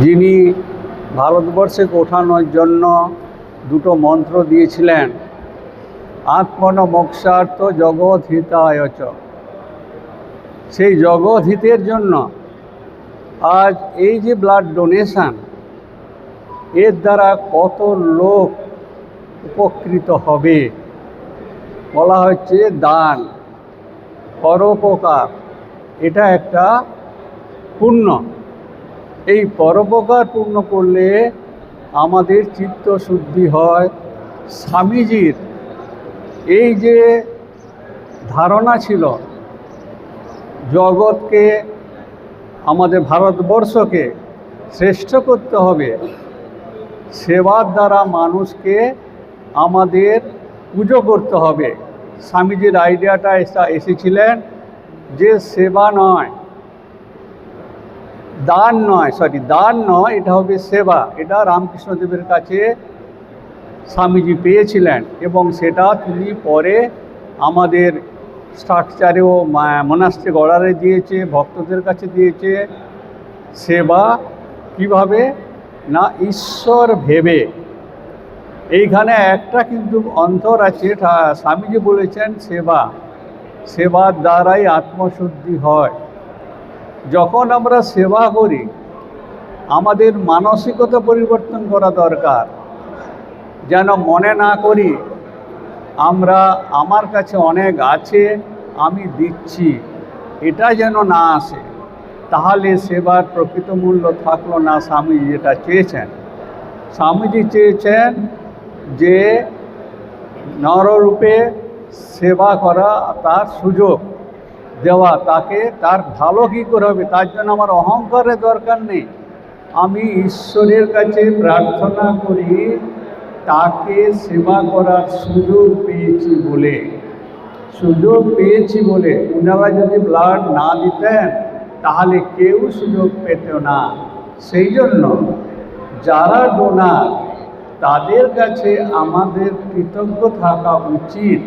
যিনি ভারতবর্ষে ওঠানোর জন্য দুটো মন্ত্র দিয়েছিলেন, আত্মন মোক্ষার্থ জগৎ হিতায় চ। সেই জগৎ হিতের জন্য আজ এই যে ব্লাড ডোনেশন, এর দ্বারা কত লোক উপকৃত হবে। বলা হচ্ছে দান, পরোপকার, এটা একটা পুণ্য। এই পরোপকার পূর্ণ করলে আমাদের চিত্ত শুদ্ধি হয়। স্বামীজির এই যে ধারণা ছিল, জগৎকে, আমাদের ভারতবর্ষকে শ্রেষ্ঠ করতে হবে, সেবার দ্বারা মানুষকে আমাদের পুজো করতে হবে। স্বামীজির আইডিয়াটা এসেছিলেন যে সেবা নয়, দান নয়, এটা হবে সেবা। এটা রামকৃষ্ণদেবের কাছে স্বামীজি পেয়েছিলেন এবং সেটা তিনি পরে আমাদের স্ট্রাকচারেও মনাস্ট্রি গড়ারে দিয়েছে, ভক্তদের কাছে দিয়েছে। সেবা কিভাবে না, ঈশ্বর ভেবে। এইখানে একটা কিন্তু অন্তর আছে, স্বামীজি বলেছেন সেবার দ্বারাই আত্মশুদ্ধি হয়। যখন আমরা সেবা করি, আমাদের মানসিকতা পরিবর্তন করা দরকার। যেন মনে না করি আমার কাছে অনেক আছে, আমি দিচ্ছি, এটা যেন না আসে। তাহলে সেবার প্রকৃত মূল্য থাকলো না। স্বামীজি যেটা চেয়েছেন, স্বামীজি চেয়েছেন যে নররূপে সেবা করা, তার সুযোগ দেওয়া, তাকে তার ভালো কী করে হবে, তার জন্য আমার অহংকারের দরকার নেই। আমি ঈশ্বরের কাছে প্রার্থনা করি তাকে সেবা করার সুযোগ পেয়েছি বলে। ওনারা যদি ব্লাড না দিতেন তাহলে কেউ সুযোগ পেত না। সেই জন্য যারা ডোনার, তাদের কাছে আমাদের কৃতজ্ঞ থাকা উচিত।